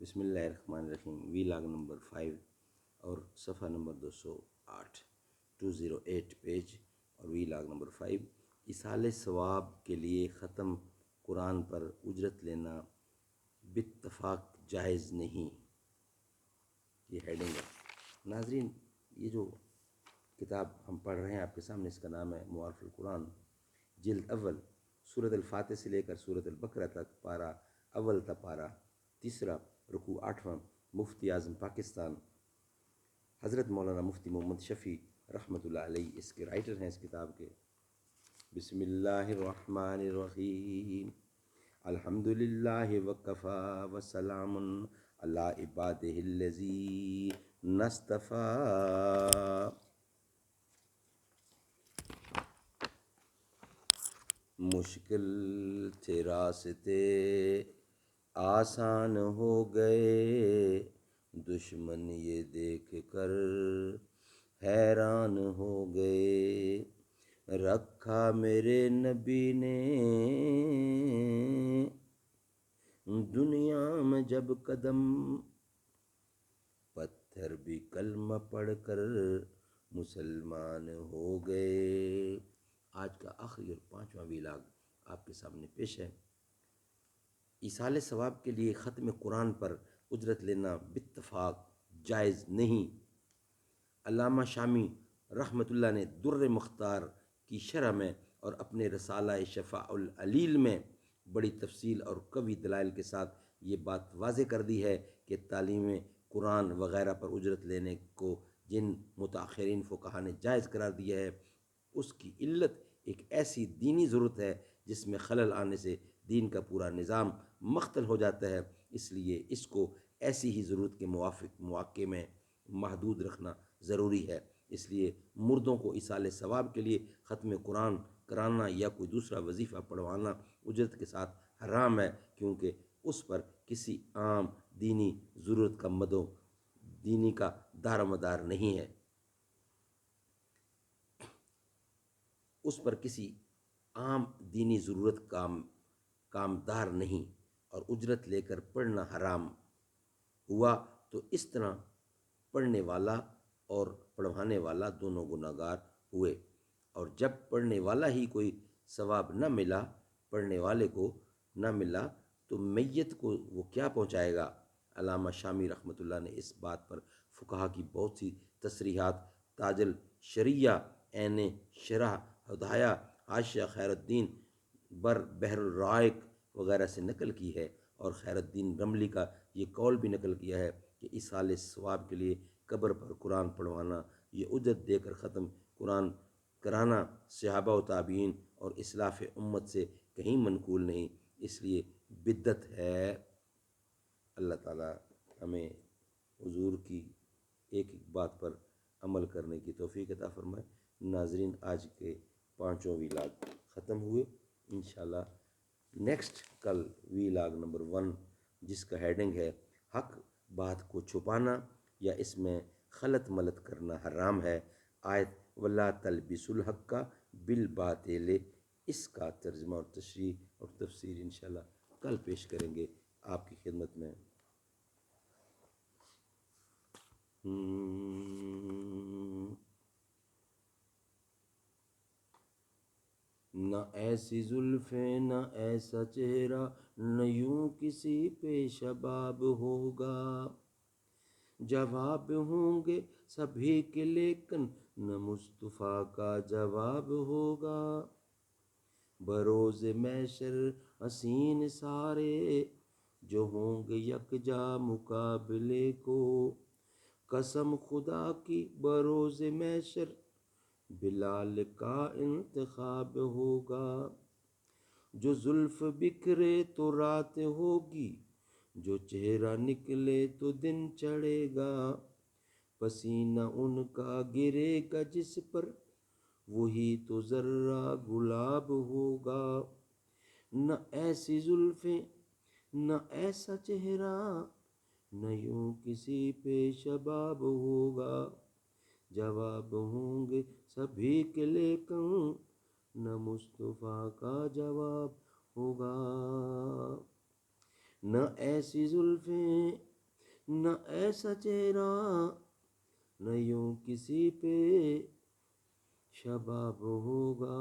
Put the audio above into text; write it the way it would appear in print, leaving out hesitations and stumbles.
بسم اللہ الرحمن الرحیم، وی لاگ نمبر 5 اور صفحہ نمبر 208، 208 پیج، اور وی لاگ نمبر 5، ایصال ثواب کے لیے ختم قرآن پر اجرت لینا باتفاق جائز نہیں، یہ ہیڈنگ ہے۔ ناظرین، یہ جو کتاب ہم پڑھ رہے ہیں آپ کے سامنے، اس کا نام ہے معارف القرآن، جلد اول، سورۃ الفاتح سے لے کر سورۃ البقرہ تک، پارہ اول تا پارہ تیسرا، رکوع 8واں۔ مفتی اعظم پاکستان حضرت مولانا مفتی محمد شفیع رحمۃ اللہ علیہ اس کے رائٹر ہیں اس کتاب کے۔ بسم اللہ الرحمن الرحیم، الحمد للہ وکفا وسلام علی عبادہ الذین اصطفیٰ۔ مشکل تھے راستے آسان ہو گئے، دشمن یہ دیکھ کر حیران ہو گئے، رکھا میرے نبی نے دنیا میں جب قدم، پتھر بھی کلمہ پڑھ کر مسلمان ہو گئے۔ آج کا آخری اور 5واں ویلاگ آپ کے سامنے پیش ہے۔ ایصال ثواب کے لیے ختم قرآن پر اجرت لینا باتفاق جائز نہیں۔ علامہ شامی رحمۃ اللہ نے در مختار کی شرح میں اور اپنے رسالہ شفاء العلیل میں بڑی تفصیل اور قوی دلائل کے ساتھ یہ بات واضح کر دی ہے کہ تعلیم قرآن وغیرہ پر اجرت لینے کو جن متاخرین فقہا نے جائز قرار دیا ہے، اس کی علت ایک ایسی دینی ضرورت ہے جس میں خلل آنے سے دین کا پورا نظام مختل ہو جاتا ہے، اس لیے اس کو ایسی ہی ضرورت کے موافق مواقع میں محدود رکھنا ضروری ہے۔ اس لیے مردوں کو ایصال ثواب کے لیے ختم قرآن کرانا یا کوئی دوسرا وظیفہ پڑھوانا اجرت کے ساتھ حرام ہے، کیونکہ اس پر کسی عام دینی ضرورت کا دینی کا دار و مدار نہیں ہے، اس پر کسی عام دینی ضرورت کامدار نہیں، اور اجرت لے کر پڑھنا حرام ہوا تو اس طرح پڑھنے والا اور پڑھوانے والا دونوں گناہگار ہوئے، اور جب پڑھنے والا ہی کوئی ثواب نہ ملا، پڑھنے والے کو نہ ملا، تو میت کو وہ کیا پہنچائے گا؟ علامہ شامی رحمۃ اللہ نے اس بات پر فقہا کی بہت سی تصریحات تاج الشریعہ، عین شرح ہدایہ، حاشیہ خیر الدین بر بحر الرائق وغیرہ سے نقل کی ہے، اور خیر الدین رملی کا یہ قول بھی نقل کیا ہے کہ ایصال ثواب کے لیے قبر پر قرآن پڑھوانا، یہ اجرت دے کر ختم قرآن کرانا صحابہ و تابعین اور اسلاف امت سے کہیں منقول نہیں، اس لیے بدعت ہے۔ اللہ تعالیٰ ہمیں حضور کی ایک ایک بات پر عمل کرنے کی توفیق عطا فرمائے۔ ناظرین، آج کے 5 ویلاگ ختم ہوئے، انشاءاللہ نیکسٹ کل ویلاگ نمبر 1، جس کا ہیڈنگ ہے حق بات کو چھپانا یا اس میں خلط ملط کرنا حرام ہے، آیت وَلَا تَلْبِسُوا الْحَقَّ بِالْبَاطِلِ، اس کا ترجمہ اور تشریح اور تفسیر انشاءاللہ کل پیش کریں گے آپ کی خدمت میں۔ نہ ایسی زلفیں، نہ ایسا چہرہ، نہ یوں کسی پہ شباب ہوگا، جواب ہوں گے سبھی کے لیکن نہ مصطفیٰ کا جواب ہوگا، بروز محشر حسین سارے جو ہوں گے یکجا مقابلے کو، قسم خدا کی بروز محشر بلال کا انتخاب ہوگا، جو زلف بکھرے تو رات ہوگی، جو چہرہ نکلے تو دن چڑھے گا، پسینہ ان کا گرے گا جس پر وہی تو ذرہ گلاب ہوگا، نہ ایسی زلفیں، نہ ایسا چہرہ، نہ یوں کسی پہ شباب ہوگا، جواب ہوں گے سبھی کے لیکن نہ مصطفیٰ کا جواب ہوگا، نہ ایسی زلفیں نہ ایسا چہرہ، نہ یوں کسی پہ شباب ہوگا.